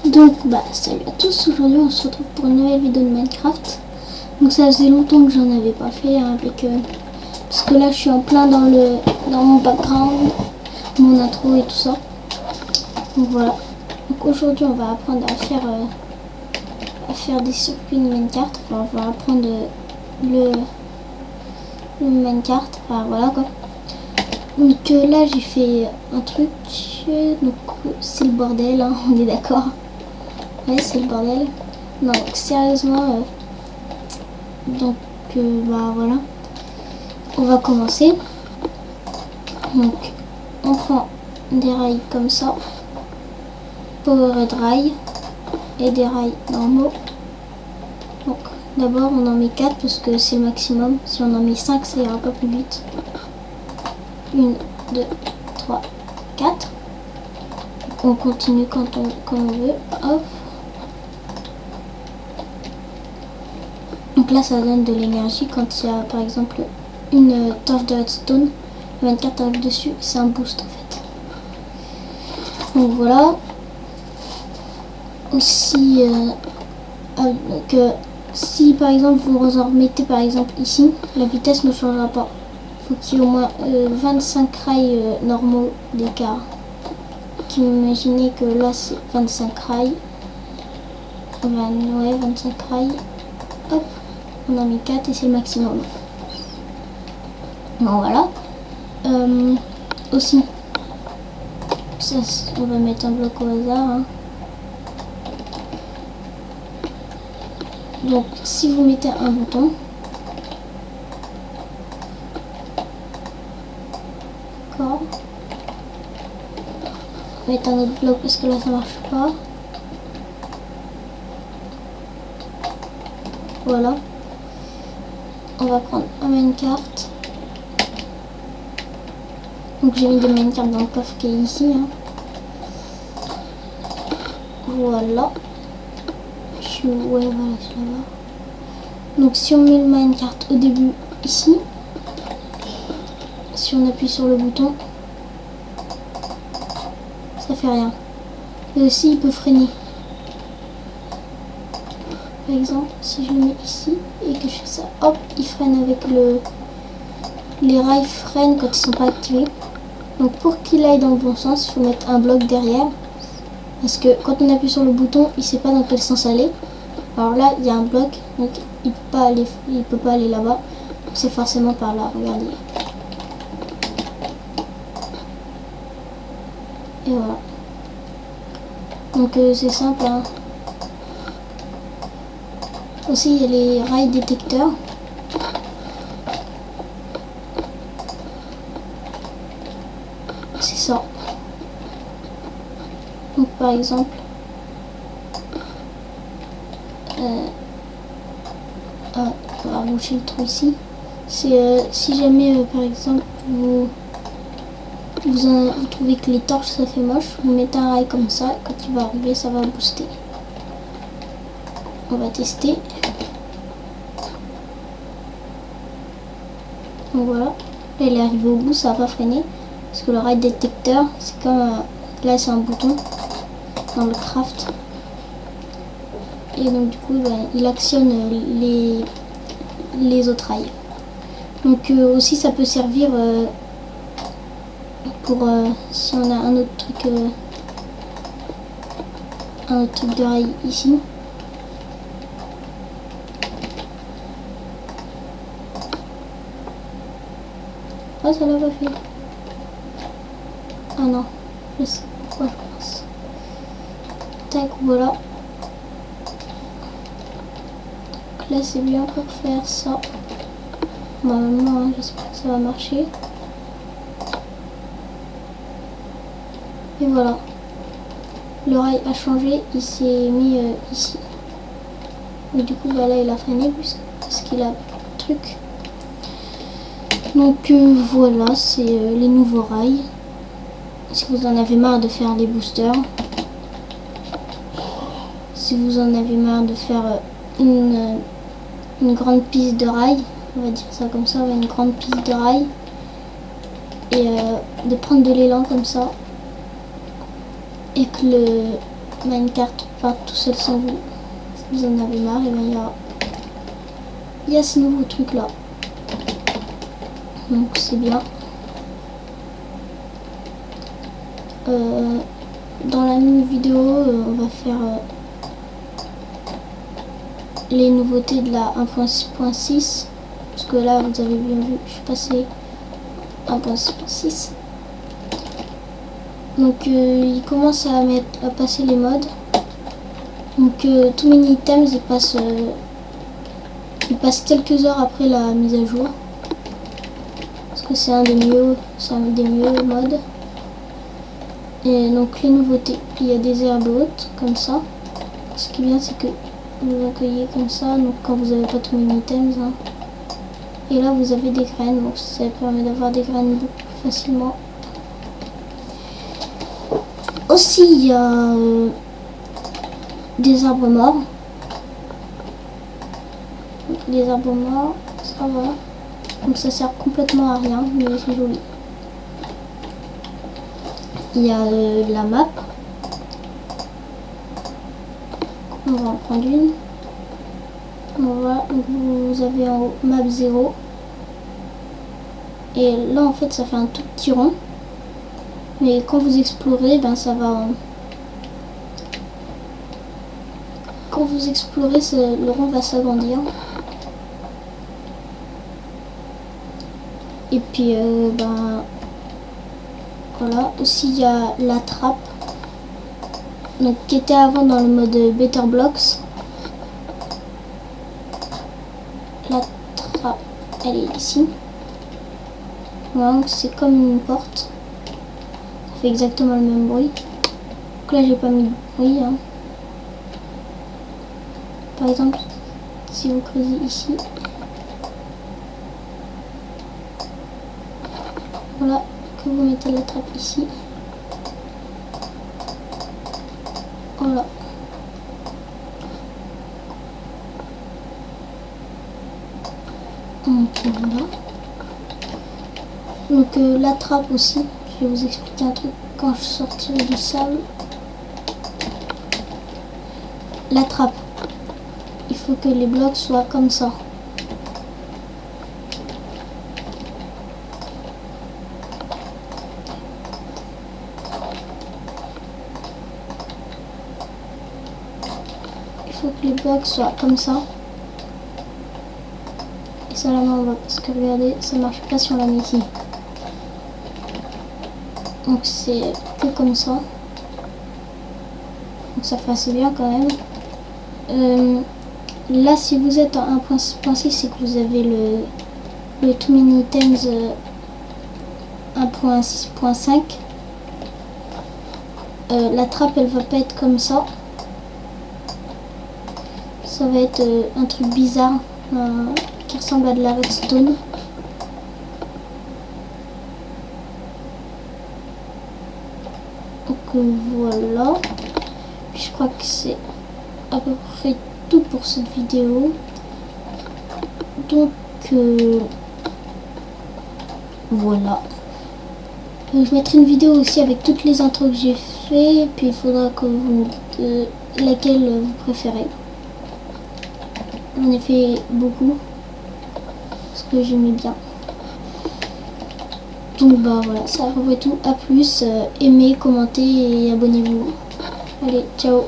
Donc salut à tous, aujourd'hui on se retrouve pour une nouvelle vidéo de Minecraft. Donc ça faisait longtemps que j'en avais pas fait parce que là je suis en plein dans mon background, mon intro et tout ça. Donc voilà. Donc aujourd'hui on va apprendre à faire des circuits de Minecraft. Enfin, on va apprendre le Minecraft. Enfin voilà quoi. Donc là j'ai fait un truc, donc c'est le bordel, hein, on est d'accord. Ouais, c'est le bordel. Non, sérieusement. Donc, voilà. On va commencer. Donc, on prend des rails comme ça. Powered rails. Et des rails normaux. Donc, d'abord, on en met 4 parce que c'est le maximum. Si on en met 5, ça ira pas plus vite. 1, 2, 3, 4. On continue quand on veut. Hop. Donc là ça donne de l'énergie quand il y a par exemple une torche de redstone, 24 arrive dessus, c'est un boost en fait. Donc voilà. Aussi si par exemple vous en remettez par exemple ici, la vitesse ne changera pas. Il faut qu'il y ait au moins 25 rails normaux d'écart. Imaginez que là c'est 25 rails. Ouais, 25 rails. Hop. On en met 4 et c'est le maximum. Bon voilà. Aussi, ça, on va mettre un bloc au hasard. Hein. Donc si vous mettez un bouton, d'accord. On va mettre un autre bloc parce que là ça marche pas. Voilà. On va prendre un minecart. Donc j'ai mis des minecarts dans le coffre qui est ici. Hein. Voilà. Ouais, voilà, je là-bas. Donc si on met le minecart au début ici, si on appuie sur le bouton, ça fait rien. Et aussi il peut freiner. Par exemple, si je le mets ici et que je fais ça, hop, il freine avec les rails freinent quand ils sont pas activés. Donc pour qu'il aille dans le bon sens, il faut mettre un bloc derrière. Parce que quand on appuie sur le bouton, il sait pas dans quel sens aller. Alors là, il y a un bloc, donc il peut pas aller là-bas. C'est forcément par là, regardez. Et voilà. Donc c'est simple, hein. Aussi, il y a les rails détecteurs. C'est ça. Donc, par exemple, on va boucher le trou ici. C'est si jamais, par exemple, vous trouvez que les torches ça fait moche, vous mettez un rail comme ça. Quand il va arriver, ça va booster. On va tester. Donc voilà, là il est arrivé au bout, ça va pas freiner parce que le rail détecteur c'est comme là c'est un bouton dans le craft et donc du coup il actionne les autres rails. Donc aussi ça peut servir pour si on a un autre truc de rail ici. Ah, ça l'a pas fait. Ah non, je sais pourquoi je pense. Tac, voilà. Donc là c'est bien pour faire ça. Normalement, hein, j'espère que ça va marcher. Et voilà. Le rail a changé, il s'est mis ici. Et du coup, là il a freiné parce qu'il a le truc. Donc voilà, c'est les nouveaux rails. Si vous en avez marre de faire des boosters, si vous en avez marre de faire une grande piste de rails, on va dire ça comme ça, une grande piste de rail. Et de prendre de l'élan comme ça. Et que le minecart parte tout seul sans vous. Si vous en avez marre, et bien il y a ce nouveau truc là. Donc c'est bien. Dans la même vidéo, on va faire les nouveautés de la 1.6.6. Parce que là, vous avez bien vu, je suis passé 1.6. Donc il commence à passer les modes. Donc Too Many Items il passe quelques heures après la mise à jour. Parce que c'est un des mieux modes. Et donc les nouveautés, il y a des herbes hautes comme ça. Ce qui est bien, c'est que vous accueillez comme ça, donc quand vous n'avez pas Too Many Items. Hein. Et là vous avez des graines, donc ça permet d'avoir des graines beaucoup plus facilement. Aussi il y a des arbres morts. Les arbres morts, ça va. Donc ça sert complètement à rien, mais c'est joli. Il y a la map. On va en prendre une. Voilà, donc vous avez en haut map 0. Et là en fait ça fait un tout petit rond. Mais quand vous explorez, ben ça va... Quand vous explorez, le rond va s'agrandir. Et puis ben... Voilà, aussi il y a la trappe. Donc qui était avant dans le mode Better Blocks. La trappe, elle est ici. Voilà, donc c'est comme une porte. Ça fait exactement le même bruit. Donc là j'ai pas mis de bruit. Hein. Par exemple, si vous creusez ici. Voilà, que vous mettez la trappe ici. Voilà. Donc voilà. Donc la trappe aussi, je vais vous expliquer un truc quand je sortirai du sable. La trappe, il faut que les blocs soient comme ça. Il faut que les blocs soient comme ça. Et ça là on va, parce que regardez, ça marche pas si on l'a mis ici. Donc c'est que comme ça. Donc ça fait assez bien quand même. Là si vous êtes en 1.6, c'est que vous avez le Too Many Items 1.6.5. La trappe elle va pas être comme ça. Ça va être un truc bizarre qui ressemble à de la redstone. Donc voilà. Je crois que c'est à peu près tout pour cette vidéo. Donc voilà. Je mettrai une vidéo aussi avec toutes les intros que j'ai fait. Et puis il faudra que vous me dites laquelle vous préférez. J'en ai fait beaucoup. Parce que j'aimais bien. Donc bah voilà, ça à peu près tout. À plus. Aimez, commentez et abonnez-vous. Allez, ciao.